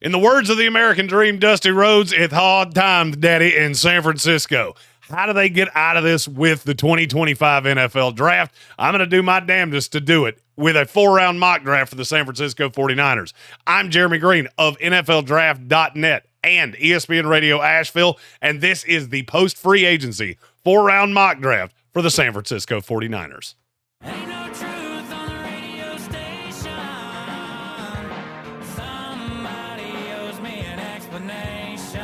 In the words of the American Dream, Dusty Rhodes, it's hard times, Daddy, in San Francisco. How do they get out of this with the 2025 NFL draft? I'm going to do my damnedest to do it with a 4-round mock draft for the San Francisco 49ers. I'm Jeremy Green of NFLDraft.net and ESPN Radio Asheville, and this is the post-free agency 4-round mock draft for the San Francisco 49ers. Ain't no truth on the radio station. Somebody owes me an explanation.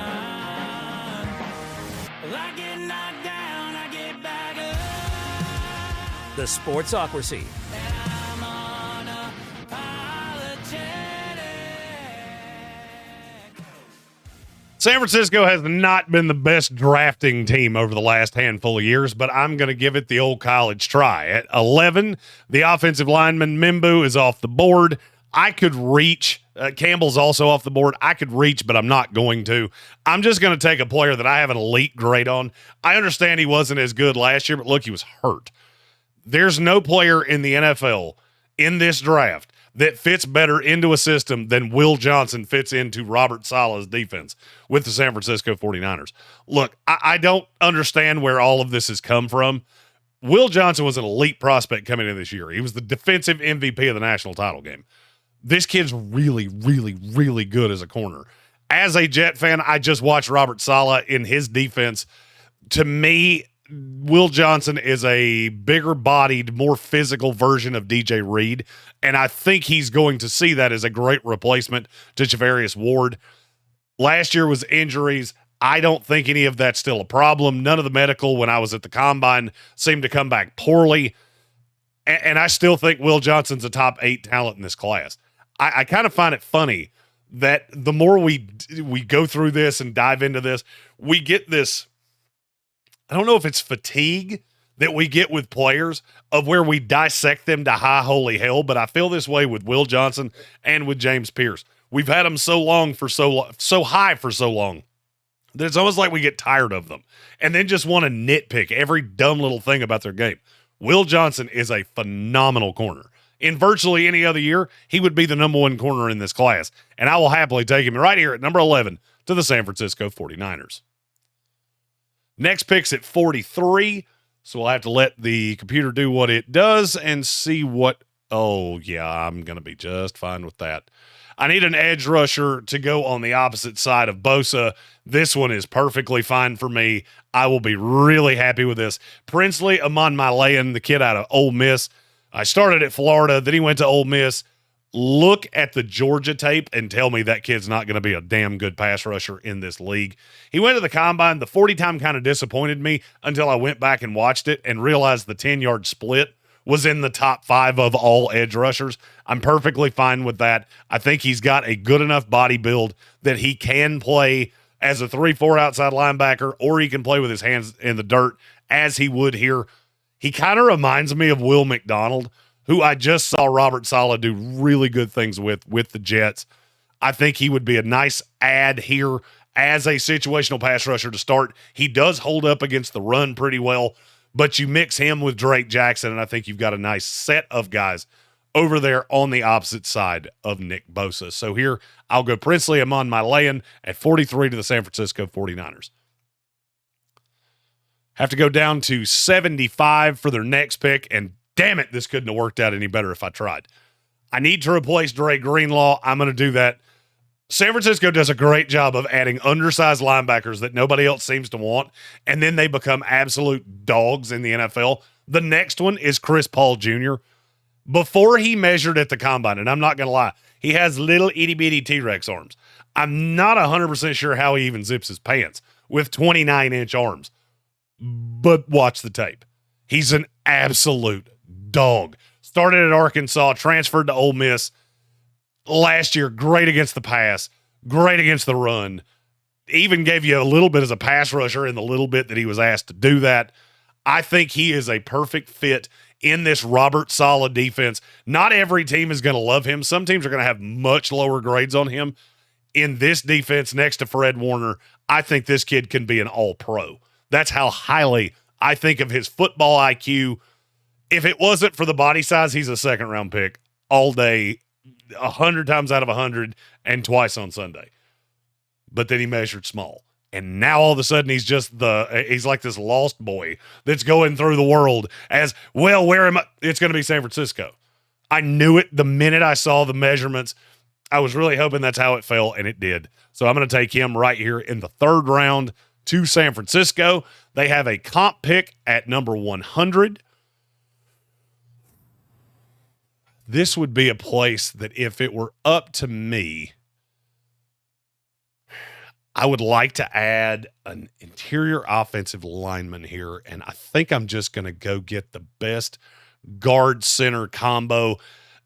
Well, I get knocked down, I get back up. The Sportsocracy. And I'm unapologetic. San Francisco has not been the best drafting team over the last handful of years, but I'm going to give it the old college try. At 11, the offensive lineman Mimbu is off the board. I could reach. Campbell's also off the board. I could reach, but I'm not going to. I'm just going to take a player that I have an elite grade on. I understand he wasn't as good last year, but look, he was hurt. There's no player in the NFL in this draft that fits better into a system than Will Johnson fits into Robert Saleh's defense with the San Francisco 49ers. Look, I don't understand where all of this has come from. Will Johnson was an elite prospect coming in this year. He was the defensive MVP of the national title game. This kid's really, really, really good as a corner. As a Jet fan, I just watched Robert Saleh in his defense. To me, Will Johnson is a bigger-bodied, more physical version of DJ Reed, and I think he's going to see that as a great replacement to Javarius Ward. Last year was injuries. I don't think any of that's still a problem. None of the medical when I was at the Combine seemed to come back poorly, and I still think Will Johnson's a top 8 talent in this class. I kind of find it funny that the more we go through this and dive into this, we get this, I don't know if it's fatigue that we get with players of where we dissect them to high holy hell, but I feel this way with Will Johnson and with James Pierce. We've had them so high for so long that it's almost like we get tired of them and then just want to nitpick every dumb little thing about their game. Will Johnson is a phenomenal corner. In virtually any other year, he would be the number 1 corner in this class, and I will happily take him right here at number 11 to the San Francisco 49ers. Next pick's at 43, so we'll have to let the computer do what it does and see what. Oh, yeah, I'm going to be just fine with that. I need an edge rusher to go on the opposite side of Bosa. This one is perfectly fine for me. I will be really happy with this. Princely Umanmielen, the kid out of Ole Miss. I started at Florida, then he went to Ole Miss. Look at the Georgia tape and tell me that kid's not going to be a damn good pass rusher in this league. He went to the Combine. The 40 time kind of disappointed me until I went back and watched it and realized the 10-yard split was in the top 5 of all edge rushers. I'm perfectly fine with that. I think he's got a good enough body build that he can play as a 3-4 outside linebacker, or he can play with his hands in the dirt as he would here. He kind of reminds me of Will McDonald, who I just saw Robert Saleh do really good things with the Jets. I think he would be a nice add here as a situational pass rusher to start. He does hold up against the run pretty well, but you mix him with Drake Jackson, and I think you've got a nice set of guys over there on the opposite side of Nick Bosa. So here, I'll go Princely Umanmielen at 43 to the San Francisco 49ers. Have to go down to 75 for their next pick, and damn it, this couldn't have worked out any better if I tried. I need to replace Dre Greenlaw. I'm going to do that. San Francisco does a great job of adding undersized linebackers that nobody else seems to want, and then they become absolute dogs in the NFL. The next one is Chris Paul Jr. Before he measured at the Combine, and I'm not going to lie, he has little itty-bitty T-Rex arms. I'm not 100% sure how he even zips his pants with 29-inch arms. But watch the tape. He's an absolute dog. Started at Arkansas, transferred to Ole Miss. Last year, great against the pass, great against the run. Even gave you a little bit as a pass rusher in the little bit that he was asked to do that. I think he is a perfect fit in this Robert Saleh defense. Not every team is going to love him. Some teams are going to have much lower grades on him. In this defense next to Fred Warner, I think this kid can be an all-pro. That's how highly I think of his football IQ. If it wasn't for the body size, he's a second-round pick all day. 100 times out of 100 and twice on Sunday. But then he measured small. And now all of a sudden he's like this lost boy that's going through the world as, well, where am I? It's going to be San Francisco. I knew it the minute I saw the measurements. I was really hoping that's how it fell, and it did. So I'm going to take him right here in the third round to San Francisco. They have a comp pick at number 100. This would be a place that if it were up to me, I would like to add an interior offensive lineman here, and I think I'm just going to go get the best guard center combo.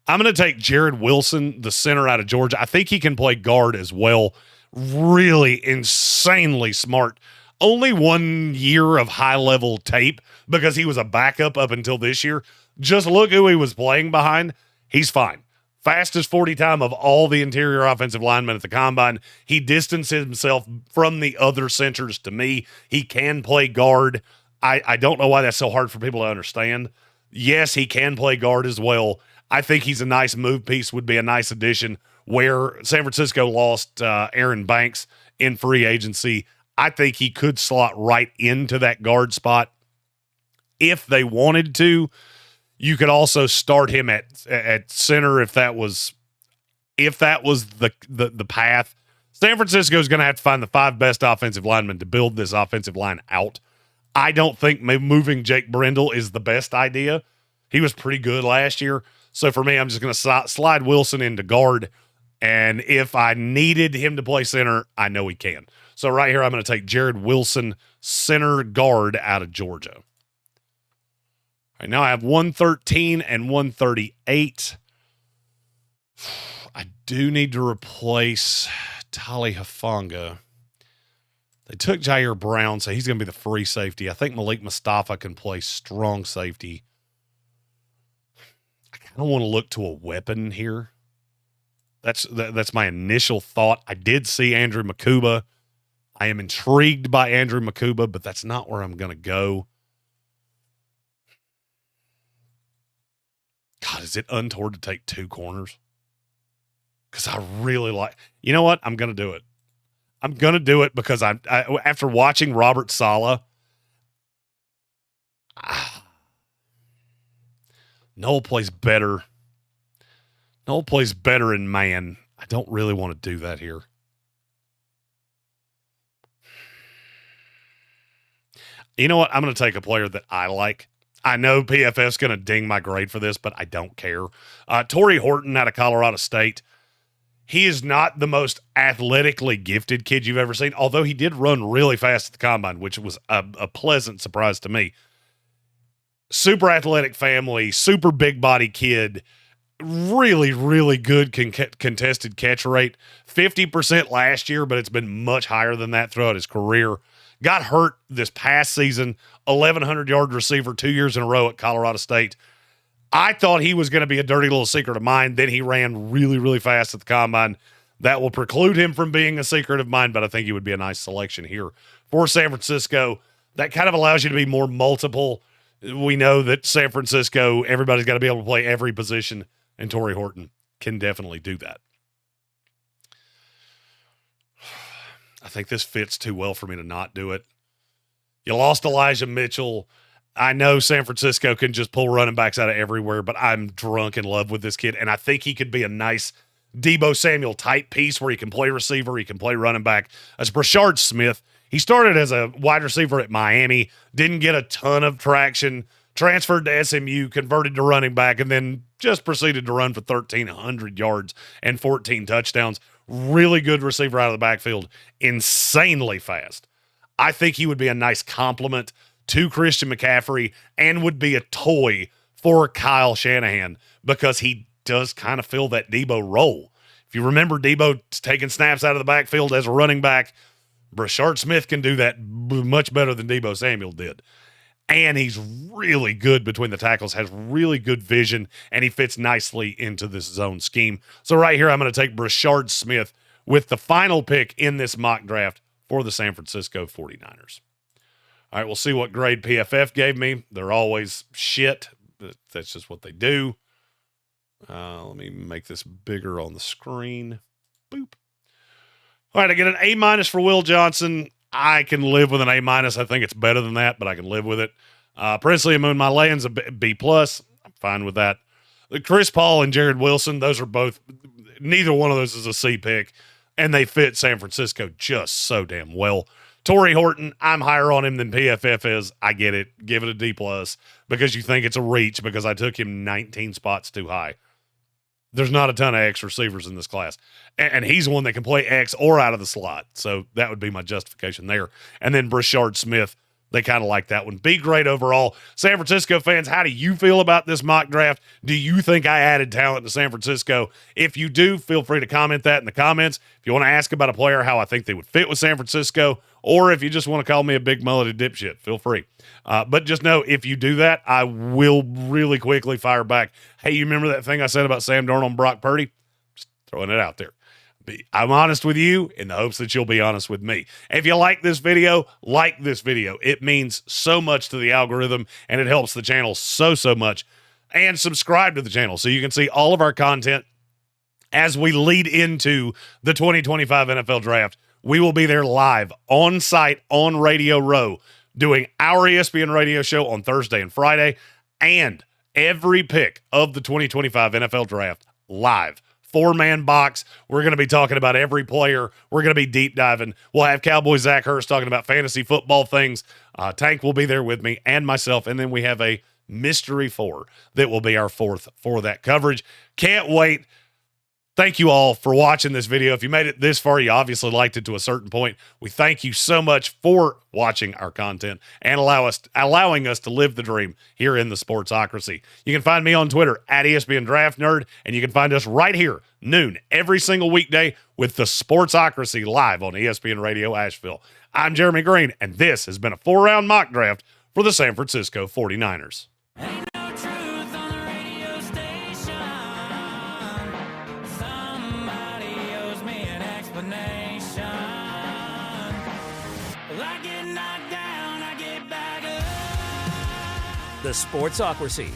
I'm going to take Jared Wilson, the center out of Georgia. I think he can play guard as well. Really insanely smart. Only 1 year of high-level tape because he was a backup up until this year. Just look who he was playing behind. He's fine. Fastest 40 time of all the interior offensive linemen at the combine. He distanced himself from the other centers to me. He can play guard. I don't know why that's so hard for people to understand. Yes, he can play guard as well. I think he's a nice move piece, would be a nice addition where San Francisco lost Aaron Banks in free agency. I think he could slot right into that guard spot if they wanted to. You could also start him at center if that was the path. San Francisco is going to have to find the 5 best offensive linemen to build this offensive line out. I don't think moving Jake Brendel is the best idea. He was pretty good last year. So for me, I'm just going to slide Wilson into guard. And if I needed him to play center, I know he can. So right here, I'm going to take Jared Wilson, center guard out of Georgia. All right, now I have 113 and 138. I do need to replace Tali Hufanga. They took Jair Brown, so he's going to be the free safety. I think Malik Mustafa can play strong safety. I kind of want to look to a weapon here. That's my initial thought. I did see Andrew Makuba. I am intrigued by Andrew Makuba, but that's not where I'm going to go. God, is it untoward to take 2 corners? Because I really like... You know what? I'm going to do it. I'm going to do it because I after watching Robert Saleh, Noel plays better. Noel plays better in man. I don't really want to do that here. You know what? I'm going to take a player that I like. I know PFF's going to ding my grade for this, but I don't care. Torrey Horton out of Colorado State. He is not the most athletically gifted kid you've ever seen, although he did run really fast at the combine, which was a pleasant surprise to me. Super athletic family, super big body kid, really, really good contested catch rate. 50% last year, but it's been much higher than that throughout his career. Got hurt this past season, 1,100-yard receiver 2 years in a row at Colorado State. I thought he was going to be a dirty little secret of mine. Then he ran really, really fast at the combine. That will preclude him from being a secret of mine, but I think he would be a nice selection here for San Francisco. That kind of allows you to be more multiple. We know that San Francisco, everybody's got to be able to play every position, and Torrey Horton can definitely do that. I think this fits too well for me to not do it. You lost Elijah Mitchell. I know San Francisco can just pull running backs out of everywhere, but I'm drunk in love with this kid, and I think he could be a nice Deebo Samuel type piece where he can play receiver, he can play running back. As Brashard Smith, he started as a wide receiver at Miami, didn't get a ton of traction, transferred to SMU, converted to running back, and then just proceeded to run for 1,300 yards and 14 touchdowns. Really good receiver out of the backfield, insanely fast. I think he would be a nice complement to Christian McCaffrey and would be a toy for Kyle Shanahan because he does kind of fill that Deebo role. If you remember Deebo taking snaps out of the backfield as a running back, Brashard Smith can do that much better than Deebo Samuel did. And he's really good between the tackles, has really good vision, and he fits nicely into this zone scheme. So right here, I'm going to take Brashard Smith with the final pick in this mock draft for the San Francisco 49ers. All right, we'll see what grade PFF gave me. They're always shit. That's just what they do. Let me make this bigger on the screen. Boop. All right, I get an A- for Will Johnson. I can live with an A-. I think it's better than that, but I can live with it. Princely Umanmielen's a B+. I'm fine with that. Chris Paul and Jared Wilson, those are both, neither one of those is a C pick, and they fit San Francisco just so damn well. Torrey Horton, I'm higher on him than PFF is. I get it. Give it a D+, because you think it's a reach because I took him 19 spots too high. There's not a ton of X receivers in this class. And he's one that can play X or out of the slot. So that would be my justification there. And then Brashard Smith, they kind of like that one. B grade overall. San Francisco fans, how do you feel about this mock draft? Do you think I added talent to San Francisco? If you do, feel free to comment that in the comments. If you want to ask about a player, how I think they would fit with San Francisco, or if you just want to call me a big mulleted dipshit, feel free. But just know, if you do that, I will really quickly fire back. Hey, you remember that thing I said about Sam Darnold and Brock Purdy? Just throwing it out there. I'm honest with you in the hopes that you'll be honest with me. If you like this video, like this video. It means so much to the algorithm, and it helps the channel so much. And subscribe to the channel so you can see all of our content as we lead into the 2025 NFL Draft. We will be there live, on site, on Radio Row, doing our ESPN radio show on Thursday and Friday, and every pick of the 2025 NFL Draft live. 4-man box. We're going to be talking about every player. We're going to be deep diving. We'll have Cowboy Zach Hurst talking about fantasy football things. Tank will be there with me and myself. And then we have a mystery 4 that will be our 4th for that coverage. Can't wait. Thank you all for watching this video. If you made it this far, you obviously liked it to a certain point. We thank you so much for watching our content and allowing us to live the dream here in the Sportsocracy. You can find me on Twitter at ESPN Draft Nerd, and you can find us right here, noon, every single weekday with the Sportsocracy live on ESPN Radio Asheville. I'm Jeremy Green, and this has been a 4-round mock draft for the San Francisco 49ers. Ain't no truth on the radio station. Somebody owes me an explanation. Well, I get knocked down, I get back up. The Sportsocracy